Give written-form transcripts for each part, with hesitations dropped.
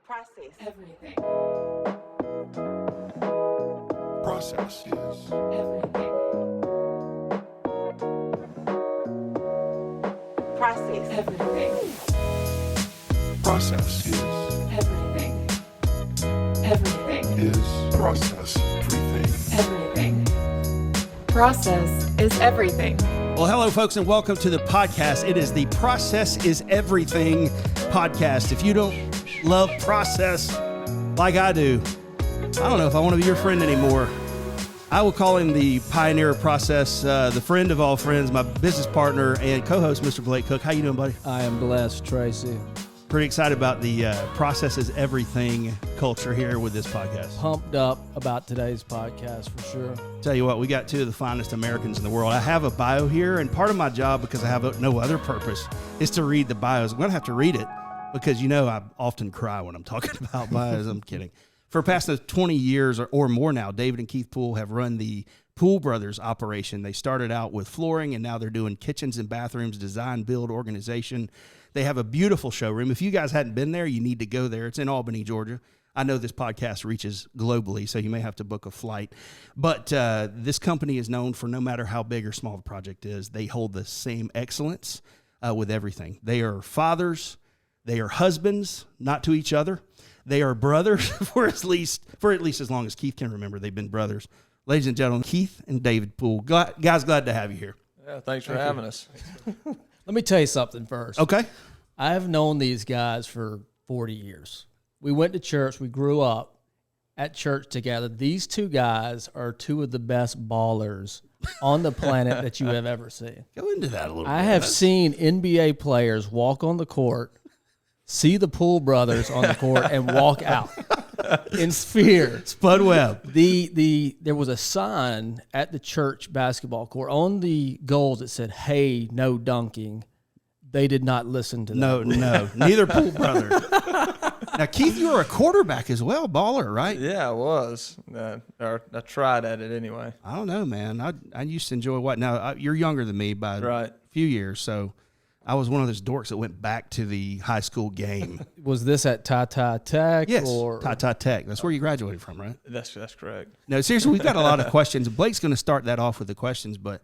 Process. Everything. Process is Everything. Process. Everything. process is Everything. Everything. is process everything. Everything. Process is everything. Well, hello, folks, and welcome to the podcast. It is the Process is Everything podcast. If you don't love process like I do, I don't know if I want to be your friend anymore. I will call him the pioneer of process, the friend of all friends, my business partner and co-host, Mr. Blake Cook. How you doing, buddy? I am blessed, Tracy. Pretty excited about the Process is Everything culture here with this podcast. Pumped up about today's podcast for sure. Tell you what, we got two of the finest Americans in the world. I have a bio here, and part of my job, because I have no other purpose, is to read the bios. I'm going to have to read it because, you know, I often cry when I'm talking about bios. I'm kidding. For past 20 years or more now, David and Keith Poole have run the Poole Brothers operation. They started out with flooring, and now they're doing kitchens and bathrooms, design, build, organization. They have a beautiful showroom. If you guys hadn't been there, you need to go there. It's in Albany, Georgia. I know this podcast reaches globally, so you may have to book a flight. But this company is known for no matter how big or small the project is, they hold the same excellence with everything. They are fathers. They are husbands, not to each other. They are brothers for at least as long as Keith can remember. They've been brothers. Ladies and gentlemen, Keith and David Poole. Guys, glad to have you here. Yeah, thanks for having us. Let me tell you something first. Okay. I have known these guys for 40 years. We went to church. We grew up at church together. These two guys are two of the best ballers on the planet that you have ever seen. Go into that a little bit. I have seen NBA players walk on the court, see the Poole brothers on the court, and walk out in fear. Spud Webb. There was a sign at the church basketball court on the goals that said, "Hey, no dunking." They did not listen to that. No, neither Poole brothers. Now, Keith, you were a quarterback as well, baller, right? Yeah, I was. Or I tried at it anyway. I don't know, man. I used to enjoy what. Now, you're younger than me by a few years, so I was one of those dorks that went back to the high school game. Was this at Tata Tech? Yes, or Tata Tech. That's where you graduated from, right? That's correct. No, seriously, we've got a lot of questions. Blake's going to start that off with the questions, but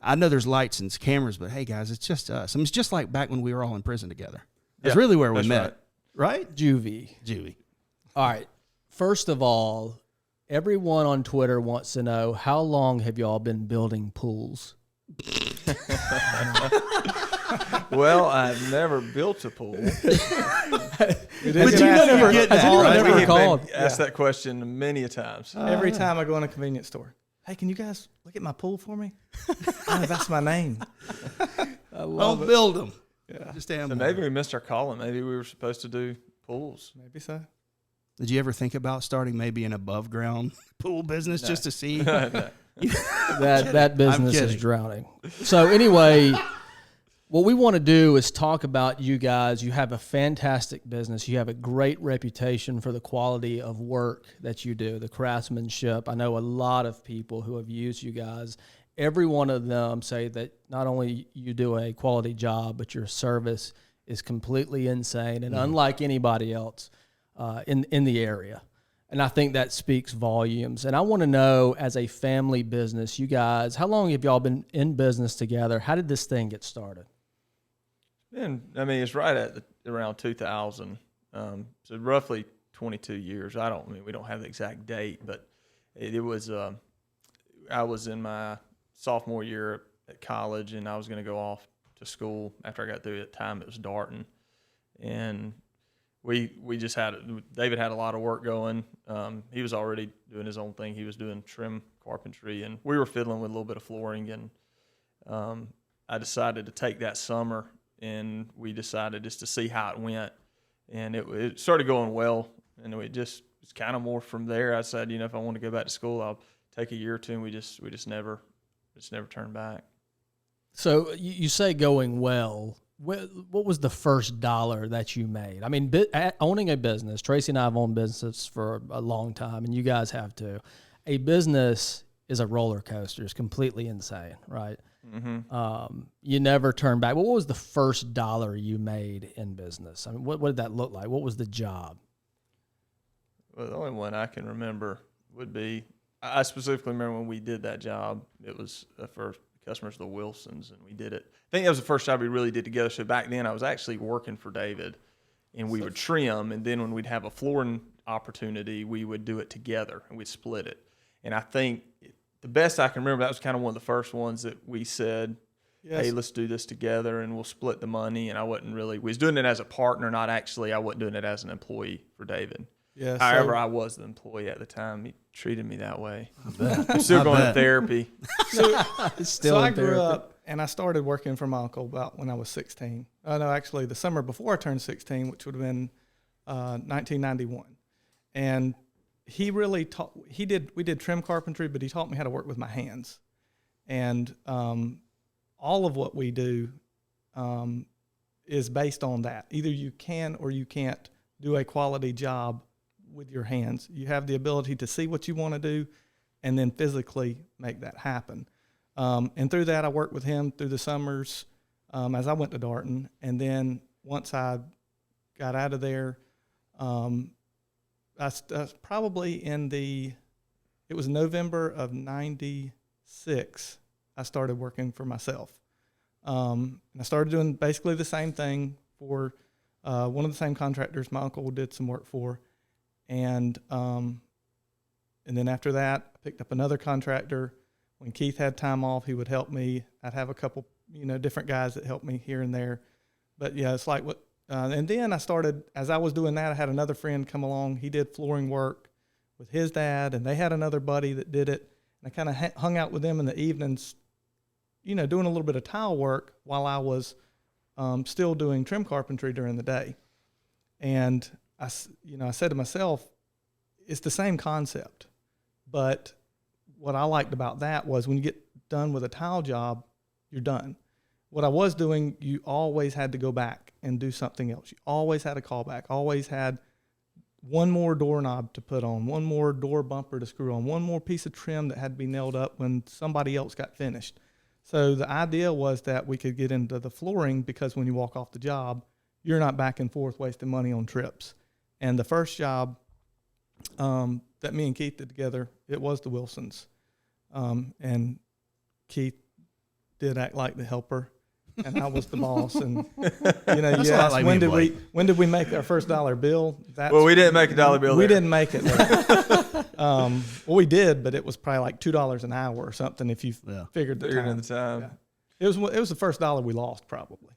I know there's lights and cameras, but hey, guys, it's just us. I mean, it's just like back when we were all in prison together. That's really where we met, right? Juvie. All right. First of all, everyone on Twitter wants to know, how long have y'all been building pools? Well, I've never built a pool. But you never get that, right? We have called? been asked that question many a times. Every time I go in a convenience store, hey, can you guys look at my pool for me? Oh, that's my name. Don't build them. Yeah. Just So maybe we missed our calling. Maybe we were supposed to do pools. Maybe so. Did you ever think about starting maybe an above ground pool business just to see? No. That business is drowning. So anyway, what we want to do is talk about you guys. You have a fantastic business. You have a great reputation for the quality of work that you do, the craftsmanship. I know a lot of people who have used you guys. Every one of them say that not only you do a quality job, but your service is completely insane and unlike anybody else in the area. And I think that speaks volumes. And I want to know, as a family business, you guys, how long have y'all been in business together? How did this thing get started? And I mean, it's right at around 2000. So roughly 22 years. We don't have the exact date, but it was, I was in my sophomore year at college, and I was going to go off to school after I got through. At the time, it was Darton. And we just David had a lot of work going. He was already doing his own thing. He was doing trim carpentry, and we were fiddling with a little bit of flooring. And I decided to take that summer, and we decided just to see how it went. And it started going well, and it just was kind of more from there. I said, if I want to go back to school, I'll take a year or two, and we just never turned back. So you say going well. What was the first dollar that you made? I mean, owning a business, Tracy and I have owned businesses for a long time, and you guys have too. A business is a roller coaster. It's completely insane, right? Mm-hmm. You never turn back. What was the first dollar you made in business? I mean, what did that look like? What was the job? Well, the only one I can remember would be, I specifically remember when we did that job. It was the first customers, the Wilsons, and we did it. I think that was the first job we really did together. So back then I was actually working for David, and we would trim, and then when we'd have a flooring opportunity, we would do it together, and we'd split it. And I think the best I can remember, that was kind of one of the first ones that we said, Yes. hey, let's do this together, and we'll split the money. And we was doing it as a partner, not actually, I wasn't doing it as an employee for David. Yeah, However, so- I was the employee at the time. He treated me that way. I'm still going to therapy. Still So I in grew therapy. up and I started working for my uncle about when I was 16. No, actually the summer before I turned 16, which would have been 1991. And he really taught, we did trim carpentry, but he taught me how to work with my hands. And all of what we do is based on that. Either you can or you can't do a quality job with your hands. You have the ability to see what you want to do and then physically make that happen. And through that, I worked with him through the summers as I went to Darton. And then once I got out of there, I probably it was November of 96, I started working for myself. And I started doing basically the same thing for one of the same contractors my uncle did some work for. And then after that, I picked up another contractor. When Keith had time off, he would help me. I'd have a couple, different guys that helped me here and there. But yeah, it's like what, and then I started, as I was doing that, I had another friend come along. He did flooring work with his dad, and they had another buddy that did it. And I kind of hung out with them in the evenings, doing a little bit of tile work while I was still doing trim carpentry during the day. And I said to myself, it's the same concept, but what I liked about that was when you get done with a tile job, you're done. What I was doing, you always had to go back and do something else. You always had a callback, always had one more doorknob to put on, one more door bumper to screw on, one more piece of trim that had to be nailed up when somebody else got finished. So the idea was that we could get into the flooring because when you walk off the job, you're not back and forth wasting money on trips. And the first job that me and Keith did together, it was the Wilsons. And Keith did act like the helper, and I was the boss. And you asked, like when me did we make our first dollar bill? Well, we didn't make a dollar bill We there. didn't make it. Well, we did, but it was probably like $2 an hour or something if you figured the Figuring time. in the time. Yeah. It was the first dollar we lost, probably.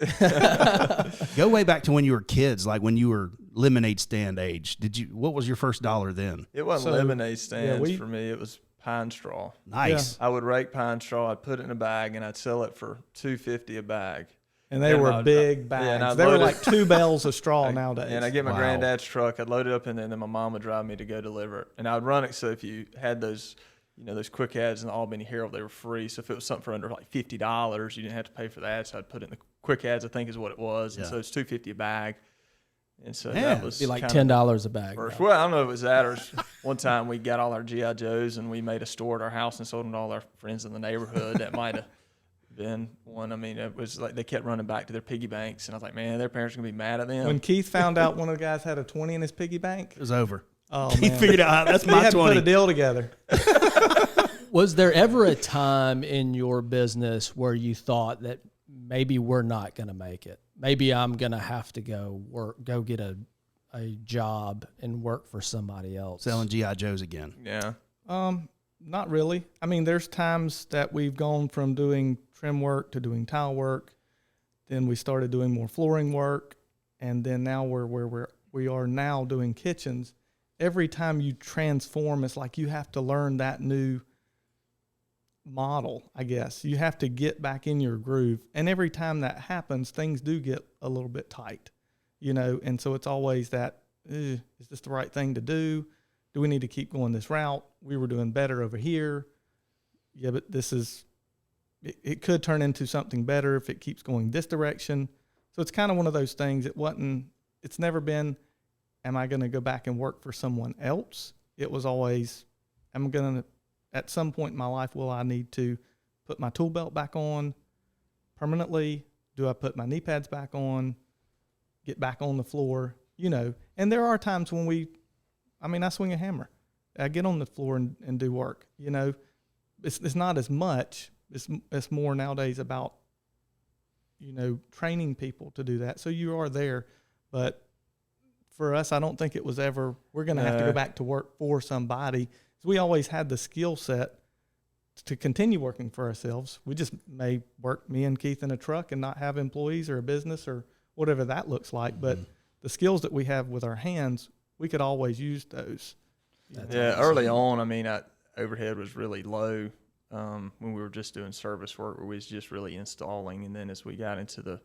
Go way back to when you were kids, like when you were lemonade stand age. What was your first dollar then? It wasn't So, lemonade stands yeah, for me. It was pine straw. Nice. I would rake pine straw. I'd put it in a bag, and I'd sell it for $2.50 a bag. And they And were I'd- big yeah, and bags. I'd They were load it. like 2 bales of straw nowadays. And I'd get my Wow. granddad's truck. I'd load it up in there, and then my mom would drive me to go deliver it. And I would run it so if you had those, those quick ads in the Albany Herald, they were free. So if it was something for under like $50, you didn't have to pay for that. So I'd put it in the quick ads, I think is what it was. And Yeah. so it's $2.50 a bag. And so Yeah. that was Be like kinda $10 a bag. first. now. Well, I don't know if it was that or one time we got all our G.I. Joes and we made a store at our house and sold them to all our friends in the neighborhood. That might have been one. I mean, it was like they kept running back to their piggy banks. And I was like, man, their parents are going to be mad at them. When Keith found out one of the guys had a 20 in his piggy bank, It was over. oh He man, figured out that's he my had to put 20. a deal together. Was there ever a time in your business where you thought that maybe we're not going to make it? Maybe I'm going to have to go get a job and work for somebody else. Selling G.I. Joes again. Yeah. Not really. I mean, there's times that we've gone from doing trim work to doing tile work. Then we started doing more flooring work, and then now we're where we are now doing kitchens. Every time you transform, it's like you have to learn that new model, I guess. You have to get back in your groove. And every time that happens, things do get a little bit tight, and so it's always that, is this the right thing to do? Do we need to keep going this route? We were doing better over here. Yeah, but it could turn into something better if it keeps going this direction. So it's kind of one of those things. It's never been, am I going to go back and work for someone else? It was always, at some point in my life, will I need to put my tool belt back on permanently? Do I put my knee pads back on? Get back on the floor? And there are times when I mean, I swing a hammer. I get on the floor and do work. You know, it's not as much. It's more nowadays about, you know, training people to do that. So you are there, but for us, I don't think it was ever, we're going to have to go back to work for somebody. So we always had the skill set to continue working for ourselves. We just may work, me and Keith, in a truck and not have employees or a business or whatever that looks like. But the skills that we have with our hands, we could always use those. Early on, I mean, overhead was really low when we were just doing service work, where we was just really installing. And then as we got into the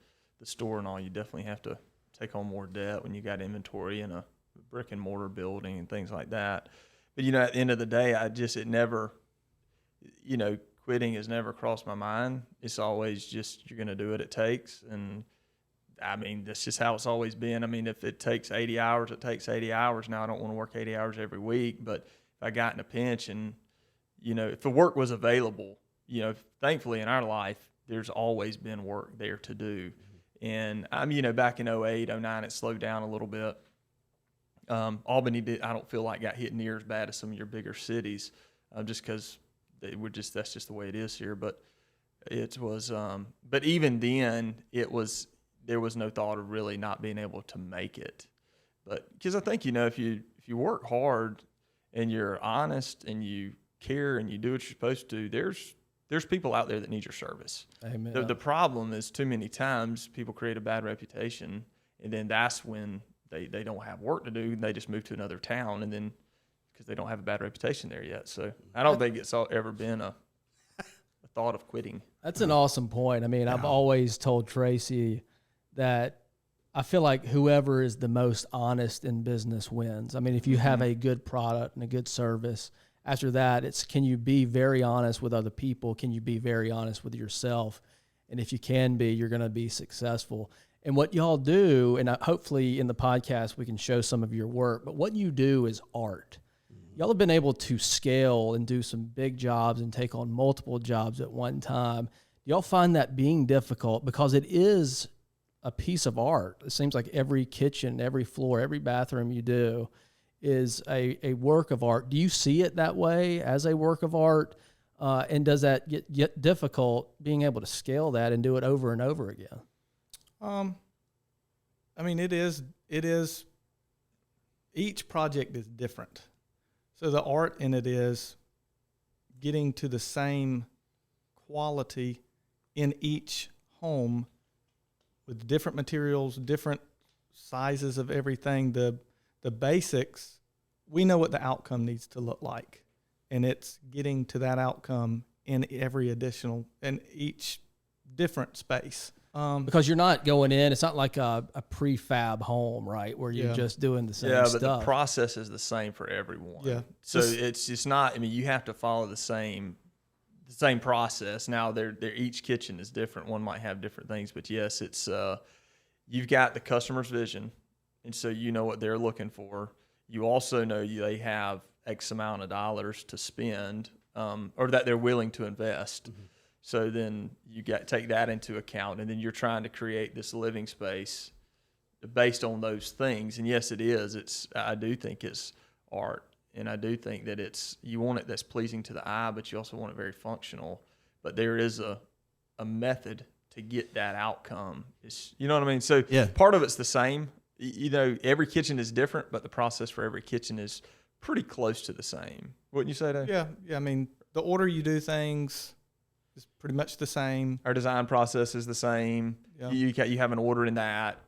store and all, you definitely have to take on more debt when you got inventory in a brick and mortar building and things like that. But, you know, at the end of the day, it never, you know, quitting has never crossed my mind. It's always just, you're going to do what it takes. And I mean, that's just how it's always been. I mean, if it takes 80 hours, it takes 80 hours. Now, I don't want to work 80 hours every week, but if I got in a pinch and, you know, if the work was available, you know, thankfully in our life, there's always been work there to do. And you know, back in 08, 09, it slowed down a little bit. Albany I don't feel like got hit near as bad as some of your bigger cities, just because that's just the way it is here. But it was, but even then, there was no thought of really not being able to make it. But because I think, you know, if you work hard and you're honest and you care and you do what you're supposed to do, there's people out there that need your service. Amen. The problem is, too many times people create a bad reputation, and then that's when they don't have work to do, and they just move to another town, and then because they don't have a bad reputation there yet. So I don't think it's ever been a thought of quitting. That's an awesome point. I mean, I've always told Tracy that I feel like whoever is the most honest in business wins. I mean, if you have a good product and a good service, after that, it's, can you be very honest with other people? Can you be very honest with yourself? And if you can be, you're going to be successful. And what y'all do, and hopefully in the podcast we can show some of your work, but what you do is art. Y'all have been able to scale and do some big jobs and take on multiple jobs at one time. Do y'all find that being difficult? Because it is a piece of art. It seems like every kitchen, every floor, every bathroom you do is a work of art. Do you see it that way, as a work of art? And does that get difficult being able to scale that and do it over and over again? I mean, it is, each project is different. So the art in it is getting to the same quality in each home with different materials, different sizes of everything. The basics, we know what the outcome needs to look like, and it's getting to that outcome in each different space. Because you're not going in, it's not like a prefab home, right, where you're just doing the same stuff. Yeah, but the process is the same for everyone. Yeah. So it's not, I mean, you have to follow the same process. Now, each kitchen is different. One might have different things, but yes, it's you've got the customer's vision, and so you know what they're looking for. You also know they have X amount of dollars to spend, or that they're willing to invest. Mm-hmm. So then you take that into account, and then you're trying to create this living space based on those things. And yes, it is. I do think it's art, and I do think that you want it that's pleasing to the eye, but you also want it very functional. But there is a method to get that outcome. You know what I mean? So part of it's the same. You know, every kitchen is different, but the process for every kitchen is pretty close to the same. Wouldn't you say, Dave? Yeah. I mean, the order you do things is pretty much the same. Our design process is the same. Yeah. You have an order in that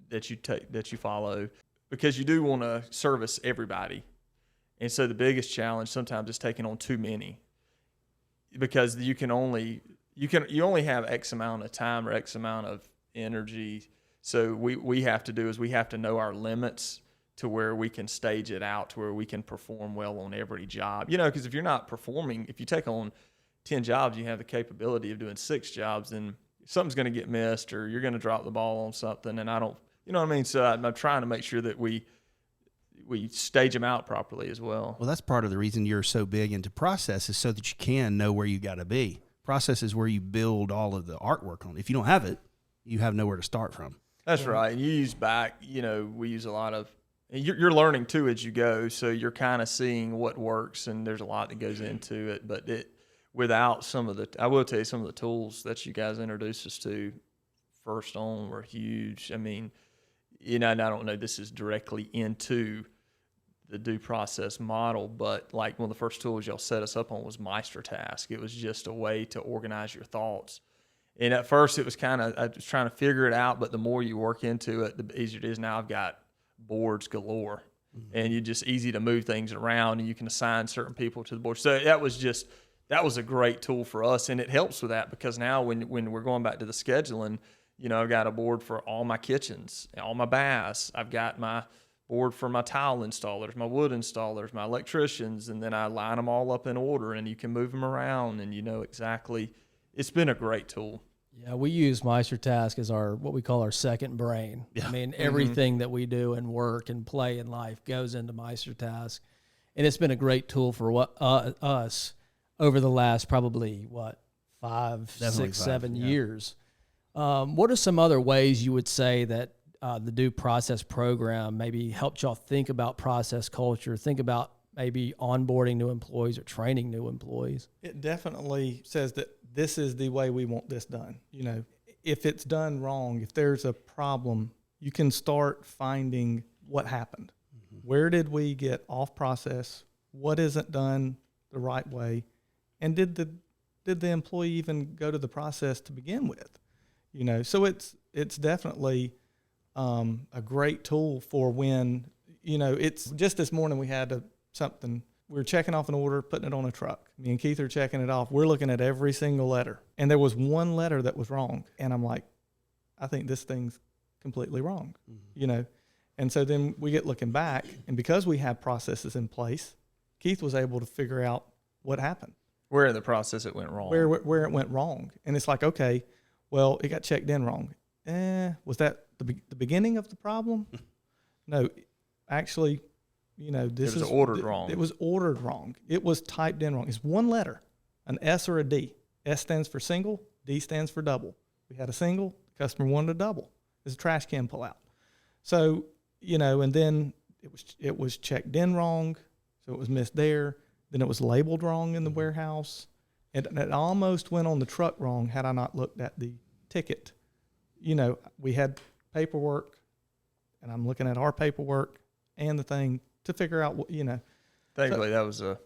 you follow, because you do want to service everybody. And so the biggest challenge sometimes is taking on too many, because you only have X amount of time or X amount of energy. So we have to know our limits to where we can stage it out to where we can perform well on every job. You know, because if you're not performing, if you take on 10 jobs, you have the capability of doing 6 jobs, then something's going to get missed, or you're going to drop the ball on something. And you know what I mean? So I'm trying to make sure that we stage them out properly as well. Well, that's part of the reason you're so big into process, is so that you can know where you got to be. Process is where you build all of the artwork on. If you don't have it, you have nowhere to start from. That's right. And you use we use a lot of you're learning too as you go, so you're kind of seeing what works, and there's a lot that goes into it. But without some of the, I will tell you, some of the tools that you guys introduced us to first on were huge. I mean, and I don't know, this is directly into the due process model, but like one of the first tools y'all set us up on was Meister Task. It was just a way to organize your thoughts. And at first it was I was trying to figure it out, but the more you work into it, the easier it is. Now I've got boards galore, and you just easy to move things around, and you can assign certain people to the board. So that was a great tool for us, and it helps with that because now when we're going back to the scheduling, I've got a board for all my kitchens, all my baths. I've got my board for my tile installers, my wood installers, my electricians, and then I line them all up in order, and you can move them around, and exactly. It's been a great tool. Yeah, we use Meister Task as what we call our second brain. Yeah. I mean, everything that we do in work and play in life goes into Meister Task, and it's been a great tool for us over the last probably 5, 6, 7 years. What are some other ways you would say that the due process program maybe helped y'all think about process culture, think about maybe onboarding new employees or training new employees? It definitely says that this is the way we want this done. If it's done wrong, if there's a problem, you can start finding what happened. Mm-hmm. Where did we get off process? What isn't done the right way? And did the employee even go to the process to begin with? So it's definitely a great tool for when, it's just this morning we had something. We were checking off an order, putting it on a truck. Me and Keith are checking it off. We're looking at every single letter. And there was one letter that was wrong. And I'm like, I think this thing's completely wrong, And so then we get looking back. And because we have processes in place, Keith was able to figure out what happened. Where in the process it went wrong. Where it went wrong. And it's like, okay, well, it got checked in wrong. Was that the beginning of the problem? No, actually, this was ordered wrong. It was ordered wrong. It was typed in wrong. It's one letter, an S or a D. S stands for single, D stands for double. We had a single, the customer wanted a double. It's a trash can pull out. So, and then it was checked in wrong, so it was missed there. Then it was labeled wrong in the warehouse. And it almost went on the truck wrong had I not looked at the ticket. We had paperwork, and I'm looking at our paperwork and the thing to figure out what, Thankfully, that was a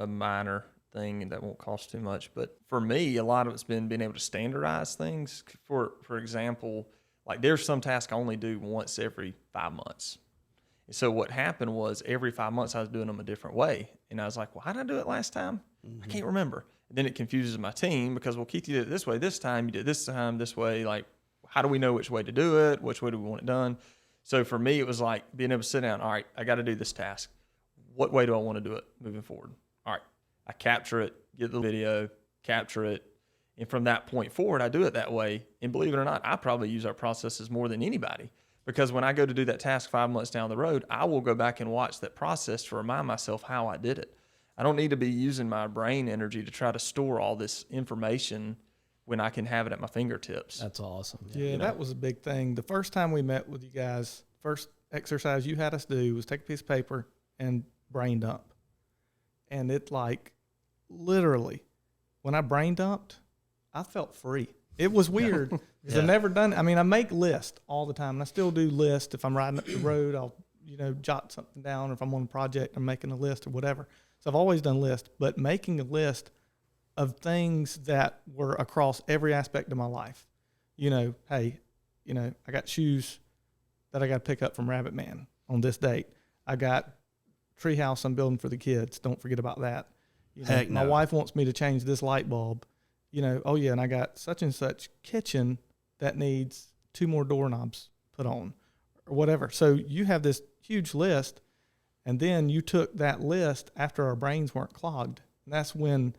minor thing and that won't cost too much. But for me, a lot of it's been being able to standardize things. For example, like there's some tasks I only do once every 5 months. And so what happened was every 5 months I was doing them a different way. And I was like, well, how did I do it last time? I can't remember. And then it confuses my team because, well, Keith, you did it this way this time. You did it this time this way. Like, how do we know which way to do it? Which way do we want it done? So for me, it was like being able to sit down. All right, I got to do this task. What way do I want to do it moving forward? All right, I capture it, get the video, capture it. And from that point forward, I do it that way. And believe it or not, I probably use our processes more than anybody because when I go to do that task 5 months down the road, I will go back and watch that process to remind myself how I did it. I don't need to be using my brain energy to try to store all this information when I can have it at my fingertips. That's awesome. Yeah, that was a big thing. The first time we met with you guys, first exercise you had us do was take a piece of paper and brain dump. And it literally, when I brain dumped, I felt free. It was weird because I've never done, I make lists all the time. And I still do lists. If I'm riding up the road, I'll, jot something down. Or if I'm on a project, I'm making a list or whatever. So I've always done lists, but making a list of things that were across every aspect of my life. Hey, I got shoes that I got to pick up from Rabbit Man on this date. I got treehouse I'm building for the kids. Don't forget about that. My wife wants me to change this light bulb. Oh yeah, and I got such and such kitchen that needs 2 more doorknobs put on or whatever. So you have this huge list, and then you took that list after our brains weren't clogged. And that's when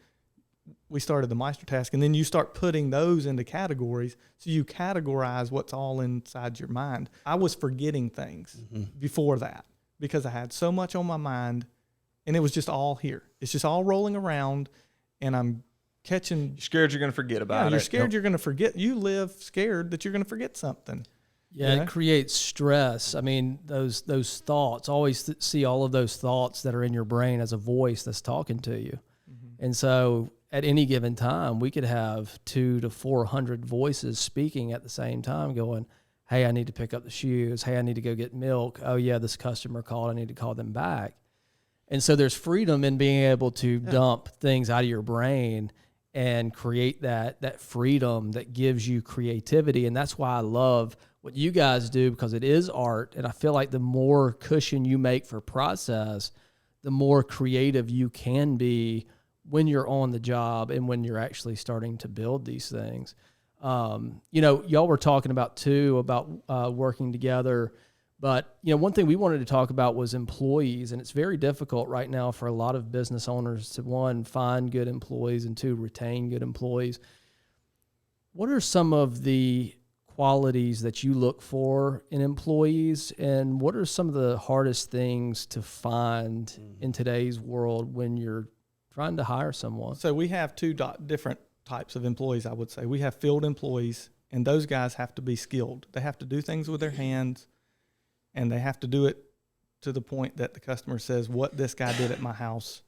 we started the Meister Task, and then you start putting those into categories. So you categorize what's all inside your mind. I was forgetting things before that because I had so much on my mind, and it was just all here. It's just all rolling around, and I'm catching. You're scared you're going to forget about it. You're scared you're going to forget. You live scared that you're going to forget something. Yeah, You know? it creates stress. I mean, those thoughts, always see all of those thoughts that are in your brain as a voice that's talking to you. And so at any given time, we could have 200 to 400 voices speaking at the same time going, hey, I need to pick up the shoes. Hey, I need to go get milk. Oh, yeah, this customer called. I need to call them back. And so there's freedom in being able to dump things out of your brain and create that freedom that gives you creativity. And that's why I love what you guys do, because it is art. And I feel like the more cushion you make for process, the more creative you can be when you're on the job and when you're actually starting to build these things. Y'all were talking about working together, but one thing we wanted to talk about was employees, and it's very difficult right now for a lot of business owners to, one, find good employees, and two, retain good employees. What are some of the qualities that you look for in employees, and what are some of the hardest things to find in today's world when you're trying to hire someone? So we have two different types of employees, I would say. We have field employees, and those guys have to be skilled. They have to do things with their hands, and they have to do it to the point that the customer says, what this guy did at my house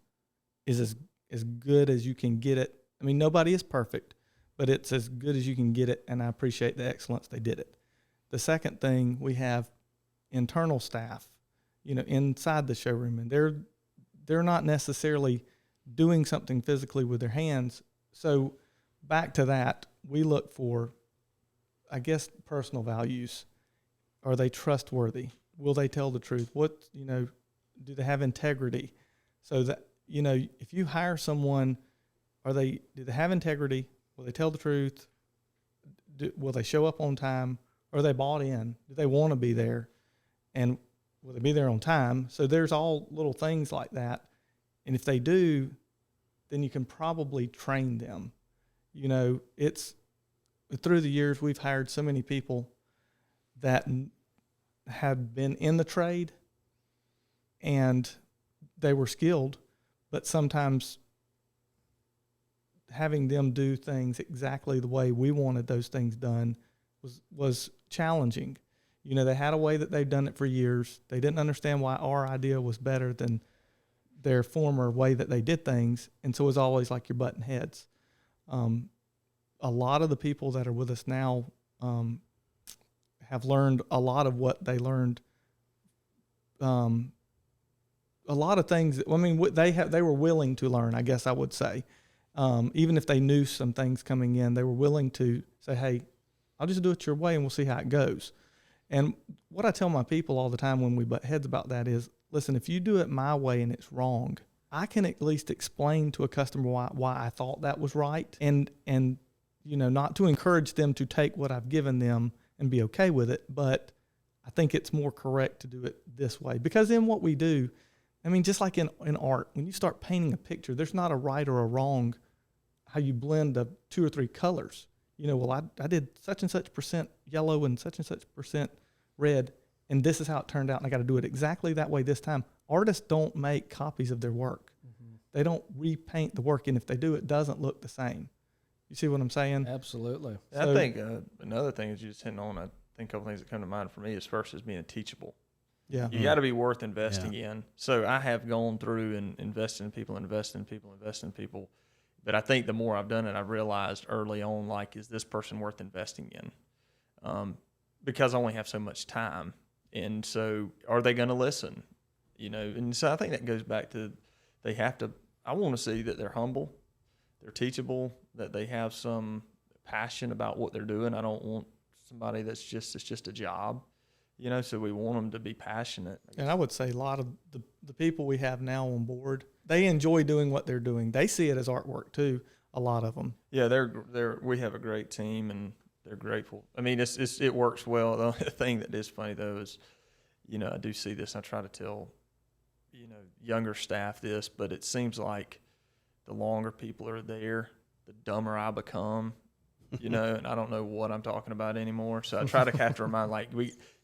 is as good as you can get it. I mean, nobody is perfect, but it's as good as you can get it, and I appreciate the excellence they did it. The second thing, we have internal staff, inside the showroom, and they're not necessarily doing something physically with their hands. So back to that, we look for, I guess, personal values. Are they trustworthy? Will they tell the truth? Do they have integrity? So that, if you hire someone, do they have integrity? Will they tell the truth? Will they show up on time? Are they bought in? Do they want to be there? And will they be there on time? So there's all little things like that. And if they do, then you can probably train them. It's through the years, we've hired so many people that had been in the trade and they were skilled, but sometimes having them do things exactly the way we wanted those things done was challenging. They had a way that they've done it for years. They didn't understand why our idea was better than their former way that they did things, and so it was always like you're butting heads. A lot of the people that are with us now have learned a lot of what they learned. A lot of things. They were willing to learn, I guess I would say. Even if they knew some things coming in, they were willing to say, hey, I'll just do it your way and we'll see how it goes. And what I tell my people all the time when we butt heads about that is, listen, if you do it my way and it's wrong, I can at least explain to a customer why I thought that was right, and not to encourage them to take what I've given them and be okay with it, but I think it's more correct to do it this way. Because in what we do, just like in art, when you start painting a picture, there's not a right or a wrong how you blend the 2 or 3 colors. I did such and such percent yellow and such percent red, and this is how it turned out, and I got to do it exactly that way this time. Artists don't make copies of their work. Mm-hmm. They don't repaint the work, and if they do, it doesn't look the same. You see what I'm saying? Absolutely. I think another thing is you just hitting on, I think a couple things that come to mind for me is first is being teachable. Yeah. You got to be worth investing in. So I have gone through and invested in people. But I think the more I've done it, I've realized early on, is this person worth investing in? Because I only have so much time. And so are they going to listen? And so I think that goes back to I want to see that they're humble, they're teachable, that they have some passion about what they're doing. I don't want somebody it's just a job, so we want them to be passionate. And I would say a lot of the people we have now on board, they enjoy doing what they're doing. They see it as artwork too, a lot of them. Yeah, we have a great team and they're grateful. It works well. The thing that is funny though is, I do see this, and I try to tell, younger staff this, but it seems like the longer people are there, the dumber I become, and I don't know what I'm talking about anymore. So I try to have to remind,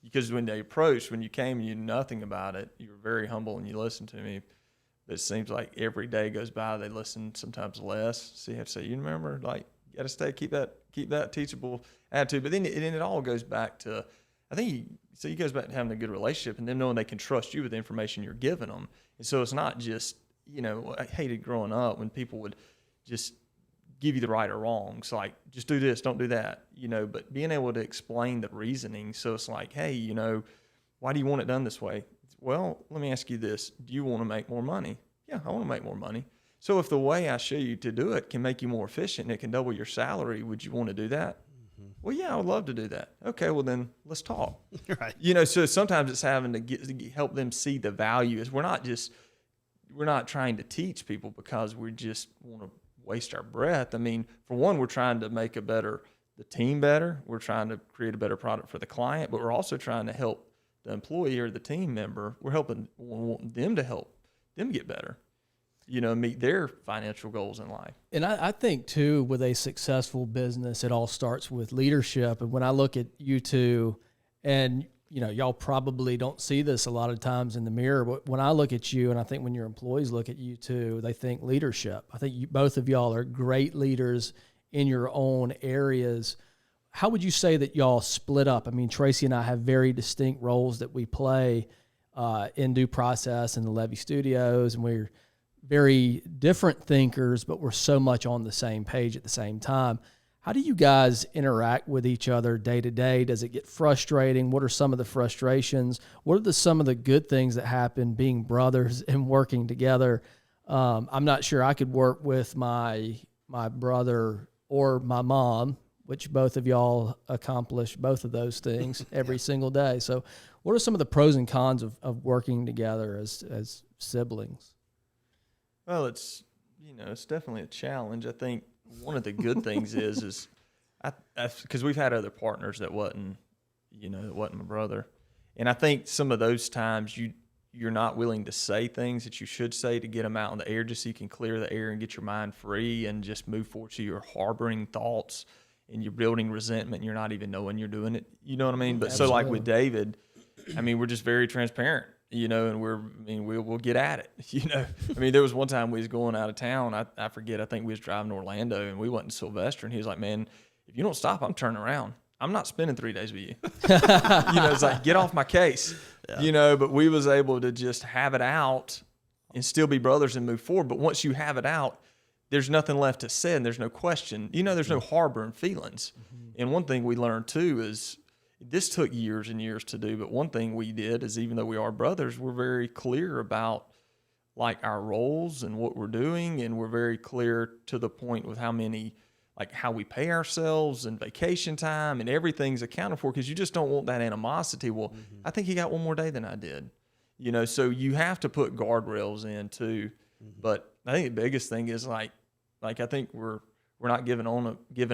because when you came and you knew nothing about it, you were very humble and you listened to me. But it seems like every day goes by, they listen sometimes less. So you have to say, you remember, you got to keep that teachable attitude. But then it all goes back to, I think it goes back to having a good relationship and them knowing they can trust you with the information you're giving them. And so it's not just, I hated growing up when people would just give you the right or wrongs, like just do this, don't do that, but being able to explain the reasoning. So it's like, hey, why do you want it done this way? Well, let me ask you this. Do you want to make more money? Yeah, I want to make more money. So if the way I show you to do it can make you more efficient and it can double your salary, would you want to do that? Well, yeah, I would love to do that. Okay, well then let's talk. Right. So sometimes it's having to help them see the value. Is we're not trying to teach people because we just want to waste our breath. I mean, for one, we're trying to make the team better. We're trying to create a better product for the client, but we're also trying to help the employee or the team member. We're wanting them to help them get better, meet their financial goals in life. And I think too, with a successful business, it all starts with leadership. And when I look at you two, and y'all probably don't see this a lot of times in the mirror, but when I look at you, and I think when your employees look at you too, they think leadership. I think both of y'all are great leaders in your own areas. How would you say that y'all split up? I mean, Tracy and I have very distinct roles that we play in Due Process and the Levy Studios, and we're very different thinkers, but we're so much on the same page at the same time. How do you guys interact with each other day to day? Does it get frustrating? What are some of the frustrations? What are some of the good things that happen being brothers and working together? I'm not sure I could work with my brother or my mom, which both of y'all accomplish both of those things every single day. So what are some of the pros and cons of working together as siblings? Well, it's definitely a challenge. I think one of the good things is because we've had other partners that wasn't my brother, and I think some of those times you're not willing to say things that you should say to get them out in the air, just so you can clear the air and get your mind free and just move forward. So you're harboring thoughts and you're building resentment and you're not even knowing you're doing it. You know what I mean? But Absolutely. So like with David, I mean, we're just very transparent, and we'll get at it, there was one time we was going out of town. I forget, I think we was driving to Orlando and we went to Sylvester and he was like, man, if you don't stop, I'm turning around. I'm not spending 3 days with you. It's like, get off my case, but we was able to just have it out and still be brothers and move forward. But once you have it out, there's nothing left to say and there's no question, there's no harboring feelings. Mm-hmm. And one thing we learned too is, this took years and years to do, but one thing we did is, even though we are brothers, we're very clear about like our roles and what we're doing, and we're very clear to the point with how we pay ourselves and vacation time and everything's accounted for, because you just don't want that animosity. Well, I think he got one more day than I did, so you have to put guardrails in too. But I think the biggest thing is like I think we're not giving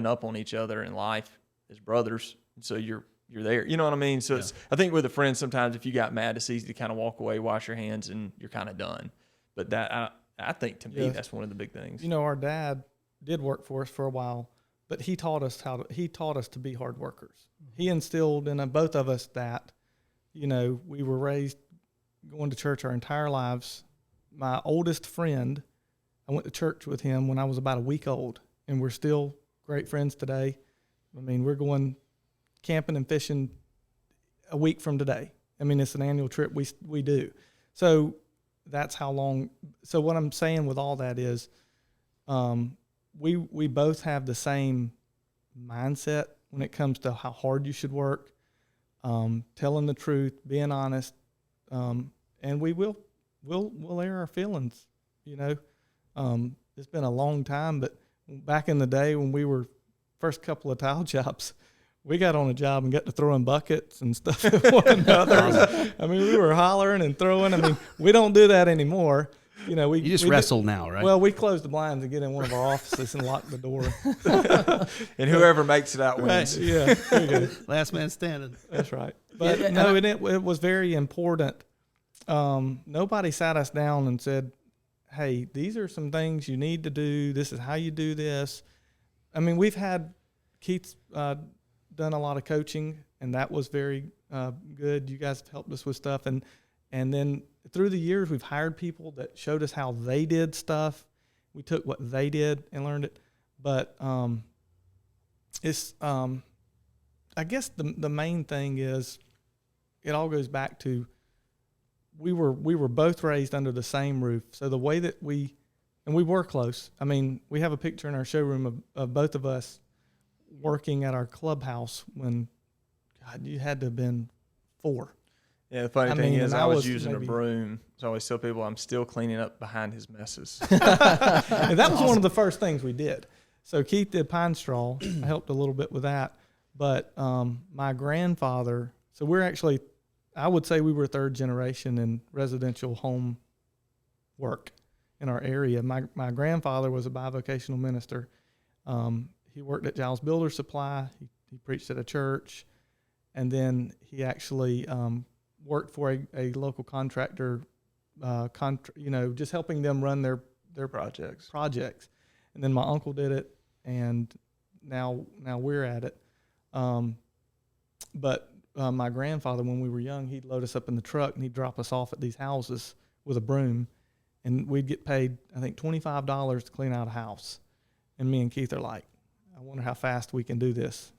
up on each other in life as brothers. So you're there. You know what I mean? So It's, I think with a friend, sometimes if you got mad, it's easy to kind of walk away, wash your hands, and you're kind of done. But that, I think to me, that's one of the big things. Our dad did work for us for a while, but he taught us to be hard workers. Mm-hmm. He instilled in both of us that, we were raised going to church our entire lives. My oldest friend, I went to church with him when I was about a week old, and we're still great friends today. We're going camping and fishing a week from today. It's an annual trip we do. So that's how long. So what I'm saying with all that is, we both have the same mindset when it comes to how hard you should work, telling the truth, being honest, and we'll air our feelings. It's been a long time, but back in the day when we were first couple of tile jobs, we got on a job and got to throwing buckets and stuff at one another. We were hollering and throwing. We don't do that anymore. You just wrestle now, right? Well, we close the blinds and get in one of our offices and lock the door. And whoever makes it out wins. Right. Yeah, there you go. Last man standing. That's right. But it was very important. Nobody sat us down and said, hey, these are some things you need to do. This is how you do this. We've had Keith's done a lot of coaching, and that was very good. You guys have helped us with stuff. And then through the years, we've hired people that showed us how they did stuff. We took what they did and learned it. But it's I guess the main thing is it all goes back to we were both raised under the same roof. So the way that we were close. I mean, we have a picture in our showroom of both of us working at our clubhouse when, God, you had to have been 4. Yeah, the funny thing mean, is and I was was using maybe- a broom. So I always tell people I'm still cleaning up behind his messes. And that was one of the first things we did. So Keith did pine straw. I helped a little bit with that. But my grandfather, so we're actually, I would say we were 3rd generation in residential home work in our area. My grandfather was a bivocational minister. He worked at Giles Builder Supply. He preached at a church. And then he actually worked for a local contractor, just helping them run their projects. And then my uncle did it, and now we're at it. But my grandfather, when we were young, he'd load us up in the truck and he'd drop us off at these houses with a broom, and we'd get paid, I think, $25 to clean out a house. And me and Keith are like, I wonder how fast we can do this.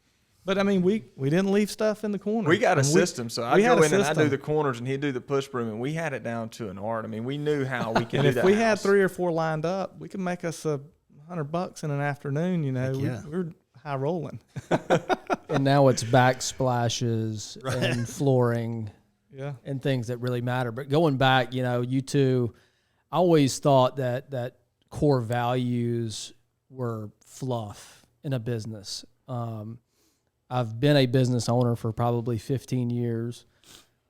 But I mean, we didn't leave stuff in the corner. We got a And system, so we I'd had go a in and I'd do system. the corners, and he'd do the push broom, and we had it down to an art. I mean, we knew how we could And do if that. we had 3 or 4 lined up, we could make us $100 in an afternoon. You know, Heck yeah. we're high rolling. And now it's backsplashes and flooring Yeah. and things that really matter. But going back, you two, I always thought that core values were fluff in a business. I've been a business owner for probably 15 years.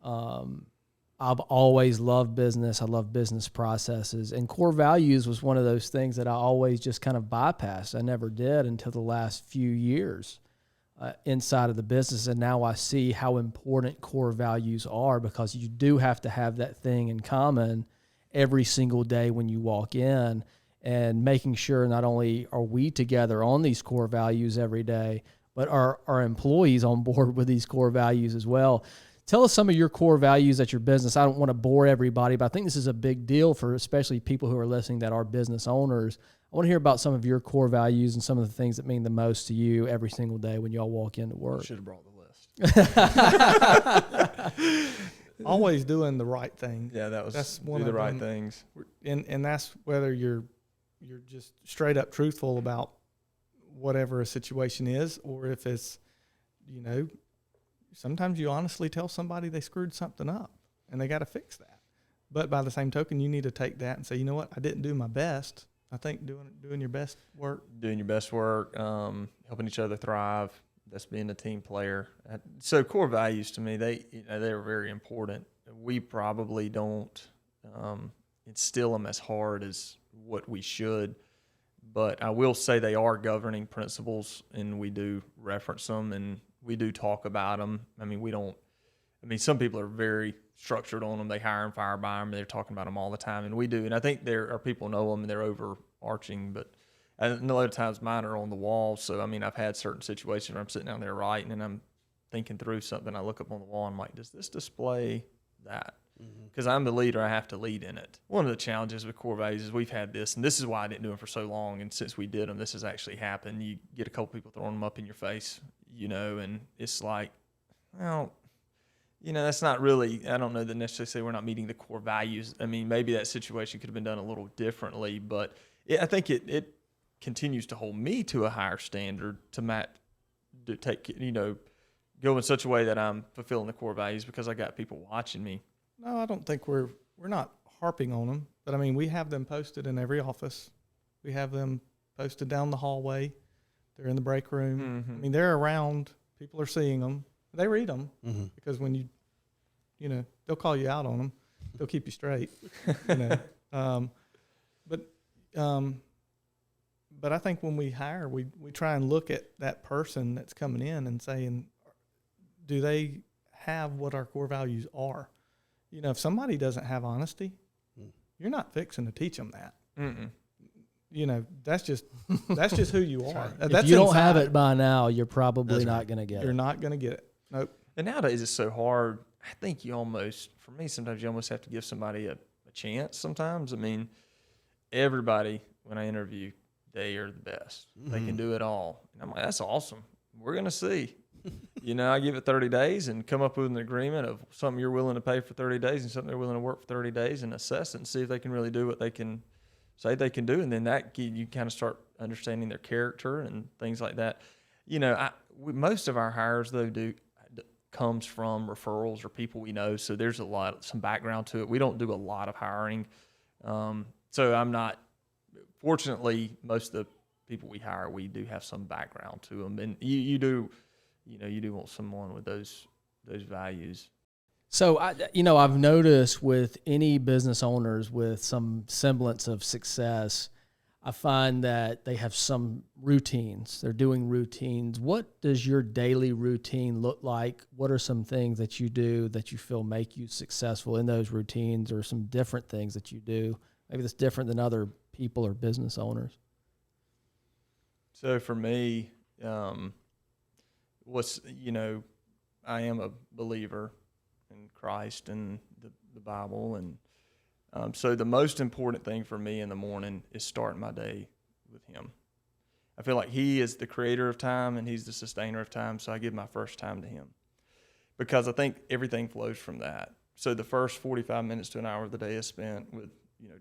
I've always loved business. I love business processes. And core values was one of those things that I always just kind of bypassed. I never did until the last few years inside of the business. And now I see how important core values are, because you do have to have that thing in common every single day when you walk in, and making sure not only are we together on these core values every day, but our employees on board with these core values as well. Tell us some of your core values at your business. I don't want to bore everybody, but I think this is a big deal for especially people who are listening that are business owners. I want to hear about some of your core values and some of the things that mean the most to you every single day when y'all walk into work. Should have brought the list. Always doing the right thing. Yeah, that's one do the of right them. things. And that's whether you're just straight up truthful about whatever a situation is, or if it's, sometimes you honestly tell somebody they screwed something up and they got to fix that. But by the same token, you need to take that and say, you know what, I didn't do my best. I think doing your best work. Doing your best work, helping each other thrive. That's being a team player. So core values to me, they're very important. We probably don't instill them as hard as what we should, but I will say they are governing principles, and we do reference them and we do talk about them. Some people are very structured on them. They hire and fire by them. They're talking about them all the time, and we do. And I think there are people know them and they're overarching, but a lot of times mine are on the wall. So, I've had certain situations where I'm sitting down there writing and I'm thinking through something. I look up on the wall and I'm like, does this display that? Because I'm the leader, I have to lead in it. One of the challenges with core values is we've had this, and this is why I didn't do them for so long. And since we did them, this has actually happened. You get a couple people throwing them up in your face, and it's like, well, that's not really, I don't know that necessarily say we're not meeting the core values. Maybe that situation could have been done a little differently, but I think it continues to hold me to a higher standard to go in such a way that I'm fulfilling the core values because I got people watching me. No, I don't think we're not harping on them, but we have them posted in every office. We have them posted down the hallway. They're in the break room. Mm-hmm. They're around. People are seeing them. They read them Mm-hmm. because when they'll call you out on them. They'll keep you straight. But I think when we hire, we try and look at that person that's coming in and saying, do they have what our core values are? If somebody doesn't have honesty, you're not fixing to teach them that. Mm-mm. That's just who you are. If you don't have it by now, you're probably not going to get You're it. not going to get it. Nope. And nowadays it's so hard. I think for me, sometimes you almost have to give somebody a chance sometimes. Everybody, when I interview, they are the best. They can do it all. And I'm like, that's awesome. We're going to see. I give it 30 days and come up with an agreement of something you're willing to pay for 30 days and something they're willing to work for 30 days and assess it and see if they can really do what they can say they can do. And then you kind of start understanding their character and things like that. Most of our hires, though, comes from referrals or people we know. So there's some background to it. We don't do a lot of hiring. So I'm not, fortunately, most of the people we hire, we do have some background to them. And you do want someone with those values. So, I've noticed with any business owners with some semblance of success, I find that they have some routines. They're doing routines. What does your daily routine look like? What are some things that you do that you feel make you successful in those routines, or some different things that you do, maybe that's different than other people or business owners? So for me, I am a believer in Christ and the Bible, and so the most important thing for me in the morning is starting my day with Him. I feel like He is the creator of time and He's the sustainer of time, so I give my first time to Him because I think everything flows from that. So the first 45 minutes to an hour of the day is spent with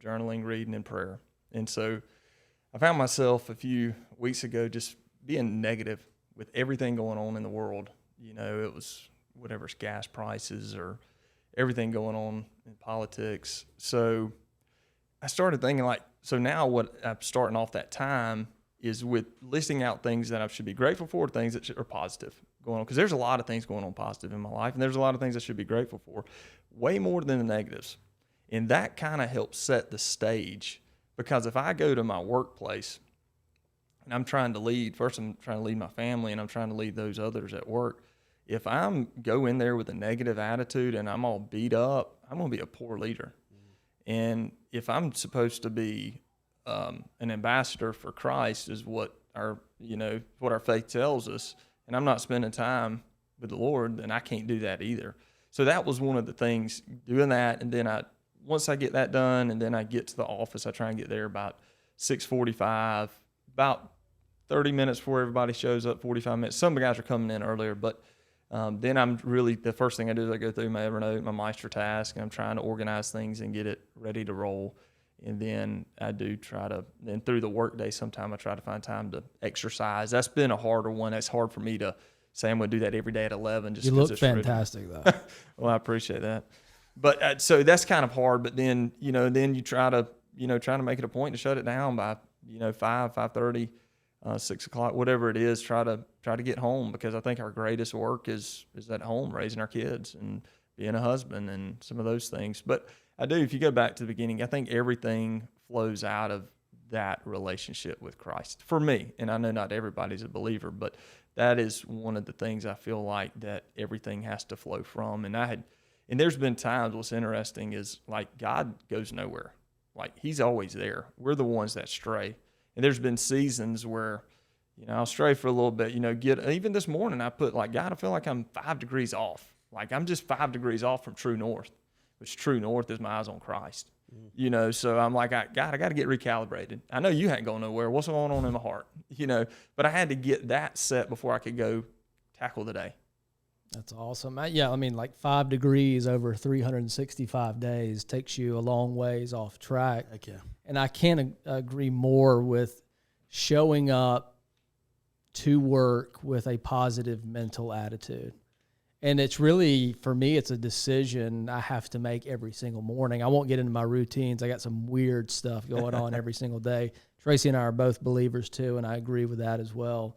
journaling, reading, and prayer. And so I found myself a few weeks ago just being negative with everything going on in the world. It was whatever's gas prices or everything going on in politics. So I started thinking so now what I'm starting off that time is with listing out things that I should be grateful for, things that are positive going on. Because there's a lot of things going on positive in my life, and there's a lot of things I should be grateful for, way more than the negatives. And that kind of helps set the stage, because if I go to my workplace and I'm trying to lead my family and I'm trying to lead those others at work, if I'm go in there with a negative attitude and I'm all beat up, I'm going to be a poor leader. And if I'm supposed to be an ambassador for Christ, is what our faith tells us, and I'm not spending time with the Lord, then I can't do that either. So that was one of the things, doing that. And then once I get that done, and then I get to the office, I try and get there about 6:45, about 30 minutes before everybody shows up, 45 minutes. Some of the guys are coming in earlier, but then the first thing I do is I go through my Evernote, my Meister task, and I'm trying to organize things and get it ready to roll. And then I do then through the workday, sometime I try to find time to exercise. That's been a harder one. It's hard for me to say I'm going to do that every day at 11. Just you look fantastic, though. Well, I appreciate that. But so that's kind of hard. But then, then you try to make it a point to shut it down by, 5:30, 6 o'clock, whatever it is. Try to get home, because I think our greatest work is at home, raising our kids and being a husband and some of those things. But if you go back to the beginning, I think everything flows out of that relationship with Christ for me. And I know not everybody's a believer, but that is one of the things I feel like that everything has to flow from. And there's been times, what's interesting is God goes nowhere. He's always there. We're the ones that stray. And there's been seasons where, I'll stray for a little bit, even this morning I put God, I feel like I'm 5 degrees off. I'm just 5 degrees off from true north, which true north is my eyes on Christ. So I'm I got to get recalibrated. I know you hadn't gone nowhere. What's going on in my heart? But I had to get that set before I could go tackle the day. That's awesome. 5 degrees over 365 days takes you a long ways off track. Heck yeah. And I can't agree more with showing up to work with a positive mental attitude. And it's really, for me, it's a decision I have to make every single morning. I won't get into my routines. I got some weird stuff going on every single day. Tracy and I are both believers too, and I agree with that as well.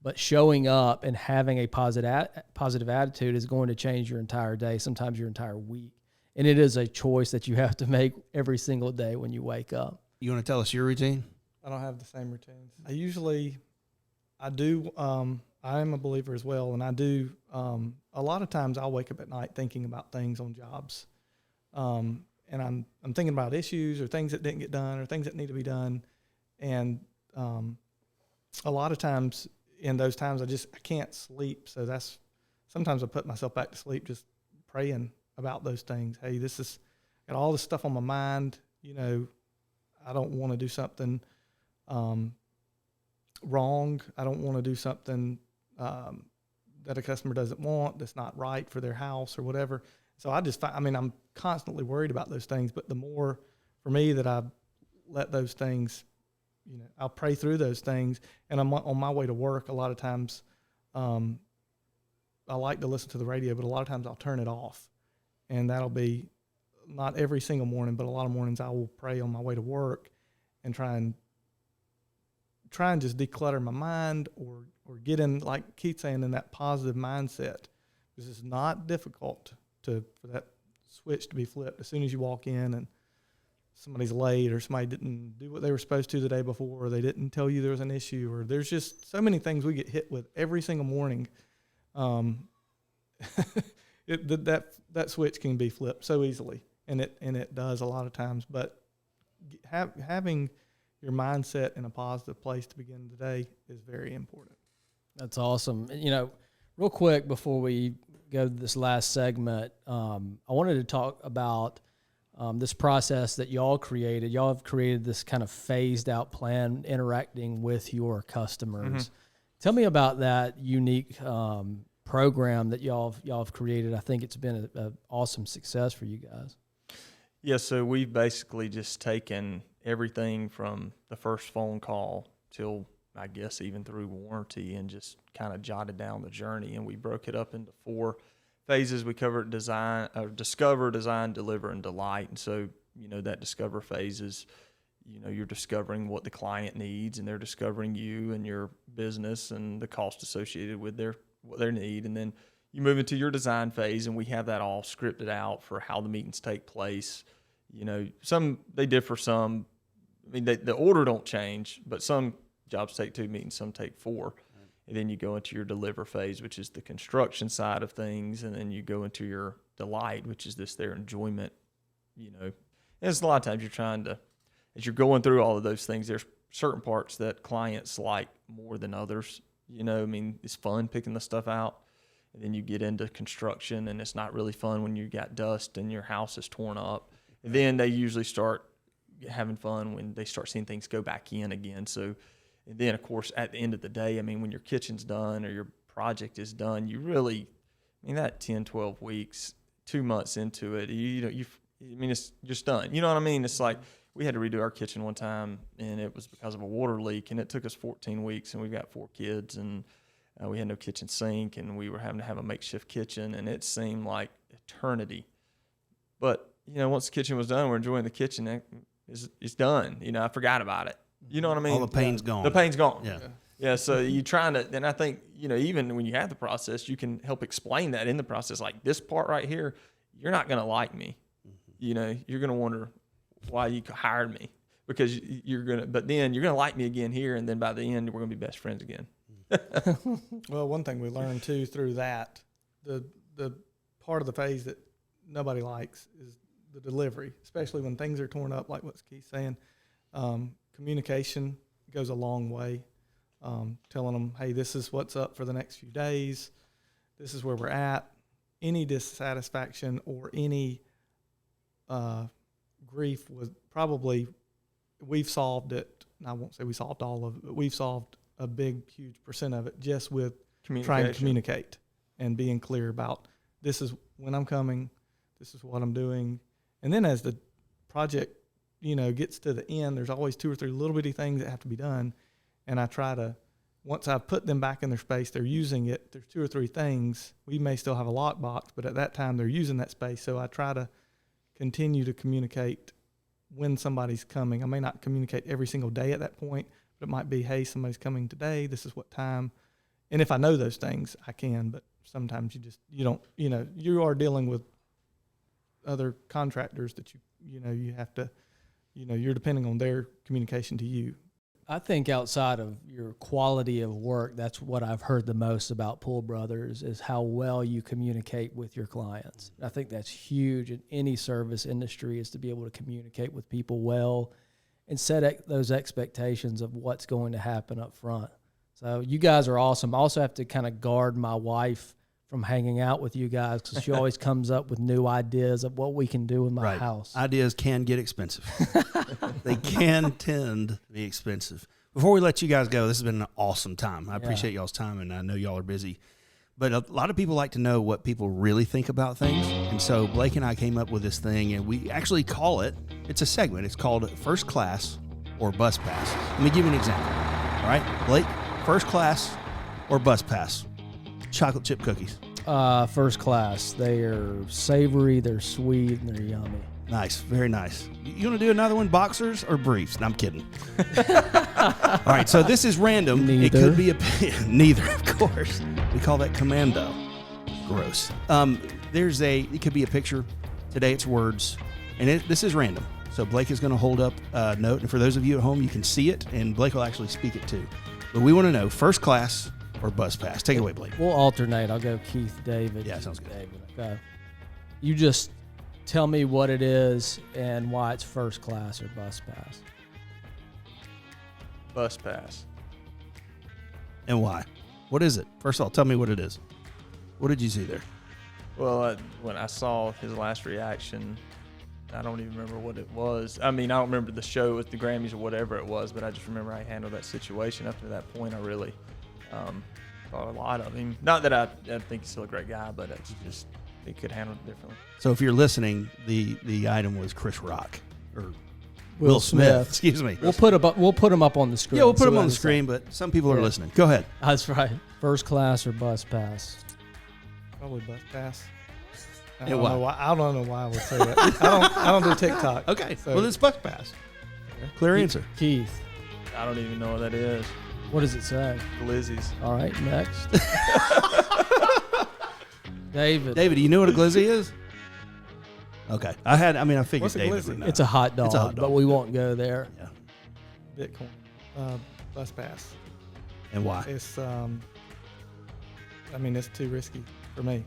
But showing up and having a positive attitude is going to change your entire day, sometimes your entire week. And it is a choice that you have to make every single day when you wake up. You want to tell us your routine? I don't have the same routines. I am a believer as well, and I do, a lot of times I'll wake up at night thinking about things on jobs. And I'm thinking about issues or things that didn't get done or things that need to be done. And a lot of times in those times I can't sleep. So sometimes I put myself back to sleep just praying about those things. Hey, got all this stuff on my mind. I don't want to do something wrong. I don't want to do something that a customer doesn't want, that's not right for their house or whatever. So I'm constantly worried about those things, but the more for me that I let those things, I'll pray through those things, and I'm on my way to work. A lot of times, I like to listen to the radio, but a lot of times I'll turn it off, and that'll be not every single morning, but a lot of mornings I will pray on my way to work and try and just declutter my mind or get in, like Keith saying, in that positive mindset. This is not difficult for that switch to be flipped as soon as you walk in and somebody's late or somebody didn't do what they were supposed to the day before, or they didn't tell you there was an issue, or there's just so many things we get hit with every single morning. That switch can be flipped so easily, and it does a lot of times. But having your mindset in a positive place to begin the day is very important. That's awesome. Real quick before we go to this last segment, I wanted to talk about this process that y'all created. Y'all have created this kind of phased out plan interacting with your customers. Mm-hmm. Tell me about that unique program that y'all have created. I think it's been an awesome success for you guys. Yeah, so we've basically just taken everything from the first phone call till, I guess, even through warranty, and just kind of jotted down the journey. And we broke it up into 4 phases. We covered discover, design, deliver, and delight. And so, that discover phase is, you're discovering what the client needs, and they're discovering you and your business and the cost associated with what their need. And then you move into your design phase, and we have that all scripted out for how the meetings take place. Some they differ. Some, the order don't change, but some jobs take 2 meetings, some take 4. Right. And then you go into your deliver phase, which is the construction side of things, and then you go into your delight, which is their enjoyment. And it's a lot of times you're trying to, as you're going through all of those things, there's certain parts that clients like more than others. It's fun picking the stuff out. And then you get into construction, and it's not really fun when you got dust and your house is torn up. And then they usually start having fun when they start seeing things go back in again. So, and then, of course, at the end of the day, when your kitchen's done or your project is done, you really, that 10, 12 weeks, 2 months into it, it's just done. You know what I mean? It's like we had to redo our kitchen one time, and it was because of a water leak, and it took us 14 weeks, and we've got 4 kids, and we had no kitchen sink, and we were having to have a makeshift kitchen, and it seemed like eternity. But, once the kitchen was done, we're enjoying the kitchen. It's done. I forgot about it. You know what I mean? All the pain's gone. The pain's gone. Yeah. Yeah, so you're trying to, and I think, even when you have the process, you can help explain that in the process. Like, this part right here, you're not going to like me. Mm-hmm. You're going to wonder why you hired me, because but then you're going to like me again here, and then by the end, we're going to be best friends again. Well, one thing we learned too through that, the part of the phase that nobody likes is the delivery, especially when things are torn up, like what Keith's saying. Communication goes a long way. Telling them, hey, this is what's up for the next few days. This is where we're at. Any dissatisfaction or any grief was probably, we've solved it. And I won't say we solved all of it, but we've solved a big, huge % of it just with trying to communicate and being clear about, this is when I'm coming, this is what I'm doing. And then as the project, gets to the end, there's always 2 or 3 little bitty things that have to be done. And I try to, once I put them back in their space, they're using it. There's 2 or 3 things. We may still have a lockbox, but at that time they're using that space. So I try to continue to communicate when somebody's coming. I may not communicate every single day at that point, but it might be, hey, somebody's coming today. This is what time. And if I know those things, I can. But sometimes you don't. You are dealing with other contractors that you have to. You're depending on their communication to you. I think outside of your quality of work, that's what I've heard the most about Pool Brothers, is how well you communicate with your clients. I think that's huge in any service industry, is to be able to communicate with people well and set those expectations of what's going to happen up front. So you guys are awesome. I also have to kind of guard my wife from hanging out with you guys, because she always comes up with new ideas of what we can do in my house. Ideas can get expensive. They can tend to be expensive. Before we let you guys go, this has been an awesome time. I appreciate y'all's time, and I know y'all are busy. But a lot of people like to know what people really think about things. And so Blake and I came up with this thing, and we actually call it, it's a segment. It's called First Class or Bus Pass. Let me give you an example. All right, Blake, first class or bus pass? Chocolate chip cookies. First class. They are savory, they're sweet, and they're yummy. Nice, very nice. You want to do another one, boxers or briefs? No, I'm kidding. All right, so this is random. Neither. It could be neither, of course. We call that commando. Gross. It could be a picture. Today it's words, and this is random. So Blake is going to hold up a note, and for those of you at home, you can see it, and Blake will actually speak it too. But we want to know first class or bus pass. Take it away, Blake. We'll alternate. I'll go Keith, David. Yeah, sounds good. David. Okay. You just tell me what it is and why it's first class or bus pass. Bus pass. And why? What is it? First of all, tell me what it is. What did you see there? Well, when I saw his last reaction, I don't even remember what it was. I mean, I don't remember the show with the Grammys or whatever it was, but I just remember I handled that situation. Up to that point, I really thought a lot of him. Not that I think he's still a great guy, but it's just he could handle it differently. So if you're listening, the item was Chris Rock or Will Smith. Excuse me. We'll put him up on the screen. Yeah, we'll put So him on the that's- screen, but some people are listening. Go ahead. That's right. First class or bus pass. Probably bus pass. I And don't why? know why. I don't know why I would say that. I don't do TikTok. Okay. So- Well, it's bus pass. Clear answer. Keith, I don't even know what that is. what does it say? Glizzies. All right, next. David. David, do you know what a glizzy is? Okay. I figured What's a David glizzy? would know. It's a hot dog, It's a hot dog. but we won't go there. Yeah. Bitcoin. Bus pass. And why? It's it's too risky for me.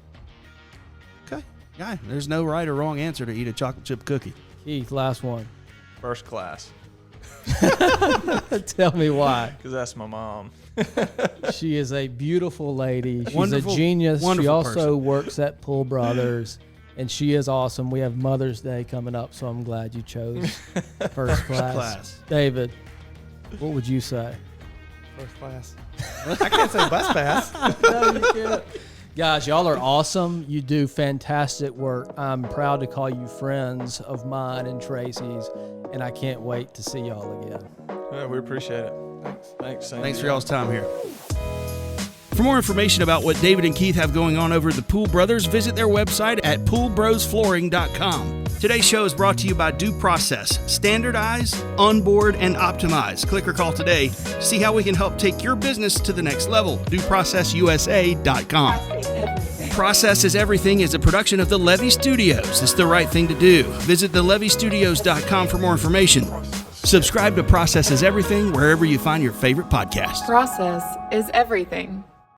Okay. Yeah, there's no right or wrong answer to eat a chocolate chip cookie. Keith, last one. First class. Tell me why. Because that's my mom. She is a beautiful lady. She's Wonderful- a genius. She wonderful also person. works at Pool Brothers, and she is awesome. We have Mother's Day coming up, so I'm glad you chose first class. David, what would you say? First class. I can't say bus pass. No, you can't. Guys, y'all are awesome. You do fantastic work. I'm proud to call you friends of mine and Tracy's, and I can't wait to see y'all again. Yeah, we appreciate it. Thanks. Thanks. Thanks for y'all's time here. For more information about what David and Keith have going on over at the Pool Brothers, visit their website at poolbrosflooring.com. Today's show is brought to you by Due Process. Standardize, onboard, and optimize. Click or call today to see how we can help take your business to the next level. DueProcessUSA.com. Process is Everything is a production of the Levy Studios. It's the right thing to do. Visit thelevystudios.com for more information. Subscribe to Process is Everything wherever you find your favorite podcast. Process is everything.